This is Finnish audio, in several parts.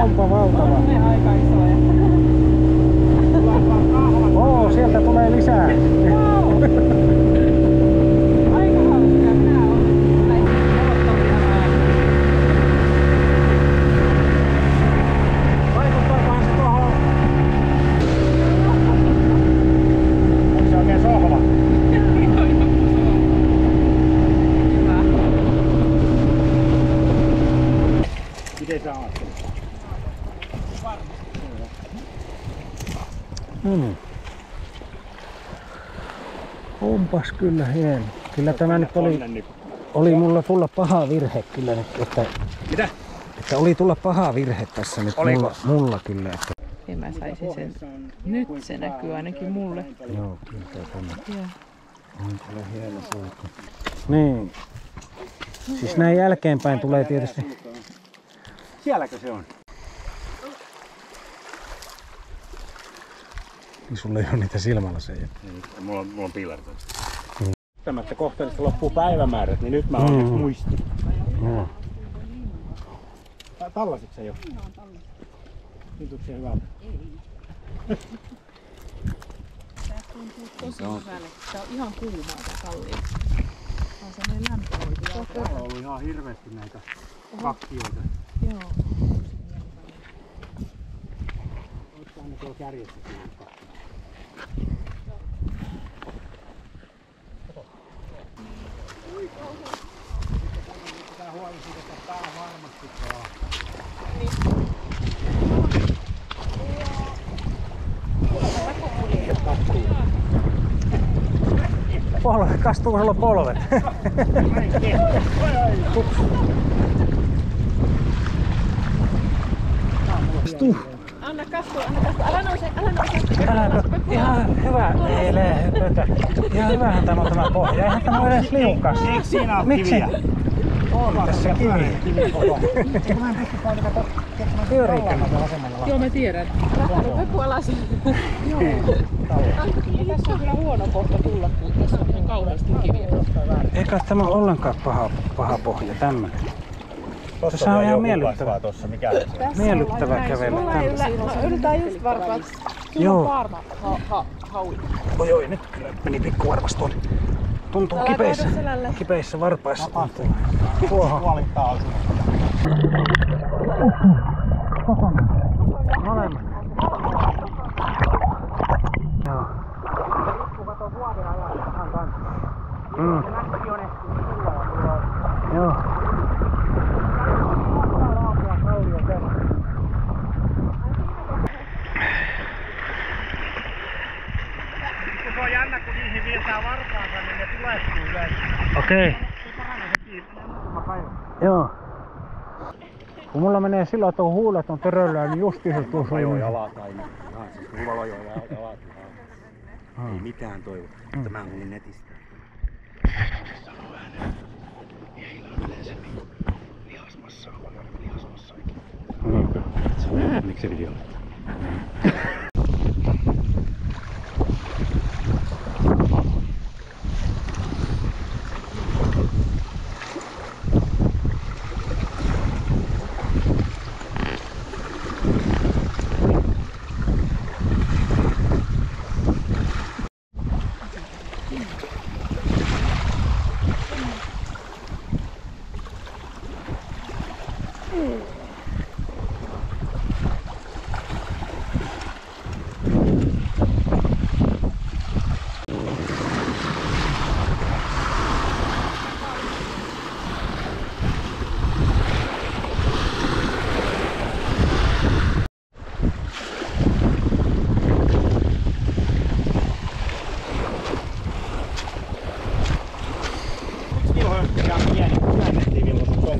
Onpa valtava. On ne aika isoja. Oo, sieltä tulee lisää. Wow. Aika hauskaa. Minä olen näin odottavia ääniä. Vaikuttaakohan se tuohon? Onko se oikein sohva? Miten sä ajattelet? Onpas kyllä hieno. Kyllä tämä nyt oli mulla tulla paha virhe kyllä nyt, että... Mitä? Että oli tulla paha virhe tässä nyt mulla kyllä. Että... Ja mä saisin sen. Nyt se näkyy ainakin mulle. Joo, kyllä tämä. Joo. On kyllä hieno sulku. Niin. Siis näin jälkeenpäin tulee tietysti... Sielläkö se on? Niin sulla ei ole niitä silmälaseja. Mulla on piilartoista. Tämättä kohteellista loppuu päivämäärät, niin nyt mä oon muistin. Joo. Tallasitko sä jo? Tuntuuko se hyvältä? Tää tuntuu tosi hyvälle. Tää on ihan kuumaa tää kallio. Tää on semmonen lämpöhoito. Täällä on ollut ihan hirveesti näitä kakkioita. Joo. Olisiko aina tuolla kärjessä siinä kakkia? Pitää huoli siitä, että pää varmasti saa. Polvet, kastuuko sulla polvet? Anna kastua, älä nouse. Ihan hyvä. Ihan hyvähän tämä on tämä pohja. Eihän tämä ole edes liukas. Eikö siinä ole Miksi? kiviä? On tässä kiviä. Pyöriikö? Joo, mä tiedän. Joku alas. Joo. Tässä on kyllä huono kohta tulla, kun tässä on ihan kauheasti kiviä. Eikä tämä ole ollenkaan paha pohja tämmönen. Tässä on ihan miellyttävä. Miellyttävä kävellä tämmönen. Yritetään just varmaan. Joo. Varma haui. Oi, nyt kyllä meni pikkuvarvas tuonne. Tuntuu kipeissä varpaissa. Tuohon. Huolittaa alkuun. Molemmat. Joo. Joo. Se on jännä, kun niihin vietää varpaansa, niin ne tulehtuu yleensä. Okei. Joo. Kun mulla menee silloin, että kun huulet on töröllään, niin justiinsa tuossa on. Joo, jalat aina. Siis mulla on jo jalat. Ei mitään toivo. Tämä meni netistä. Sano ääneen. Ei yleensä lihasmassaa. Miksi se video laittaa?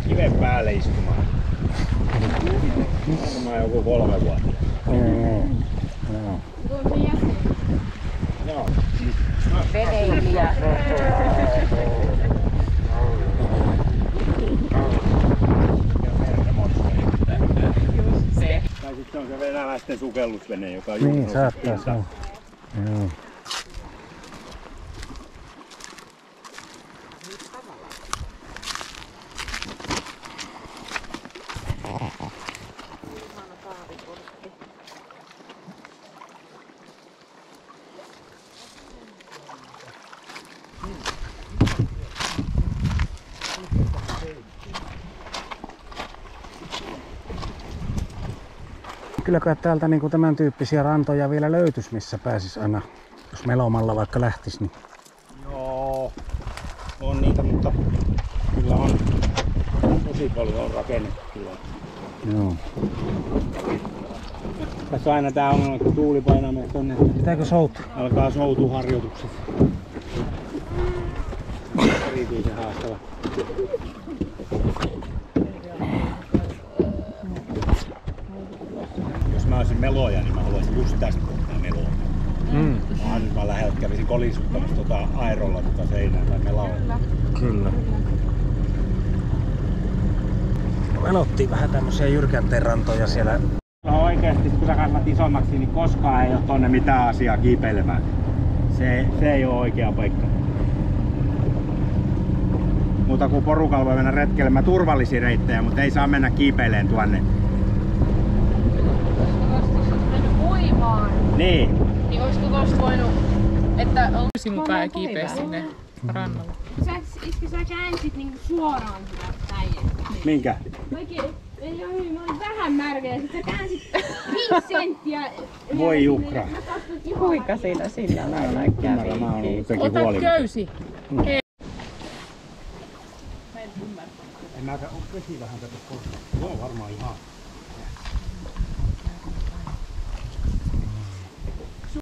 Kiven päälle istumaan. Varmaan joku 3 vuotta. Joo. Veneilijä. Tai sitten on se venäläisten sukellusvene, joka on niin, saattaa se. Joo. Kyllä kai täältä niinku tämän tyyppisiä rantoja vielä löytyisi, missä pääsis aina, jos melomalla vaikka lähtis. Niin... Joo, on niitä, mutta kyllä on tosi paljon on rakennettu kyllä. Joo. Tässä on aina tää ongelma, kun tuuli painaa meitä tonne. Pitääkö soutua? Alkaa soutuharjoitukset. Erityisen haastava. Jos mä olisin meloja, niin mä haluaisin just tästä kohtaa meloa. Mä läheltä kävisin kolisuttamassa aerolla seinää tai melalla. Kyllä. Melottiin vähän tämmösiä jyrkänteen rantoja siellä. No oikeesti, kun sä kasvat isommaksi, niin koskaan ei oo tonne mitään asiaa kiipeilemään. Se ei oo oikea paikka. Muuta kuin porukalla voi mennä retkelemään turvallisia reittejä, mutta ei saa mennä kiipeileen tuonne. Niin. Niin olisiko tosta voinut, että olisi mun pää kiipeä sinne rannalle? Sä käänsit niinku suoraan sitä näin. Minkä? Oikein, ei oo hyvin, mä olin vähän märkä ja sit sä käänsit 5 senttiä. Voi jukra. Kuinka sillä lailla kävi? Ota köysi. En mä oo vesi vähän tätä kohtaa. Joo, varmaan ihan.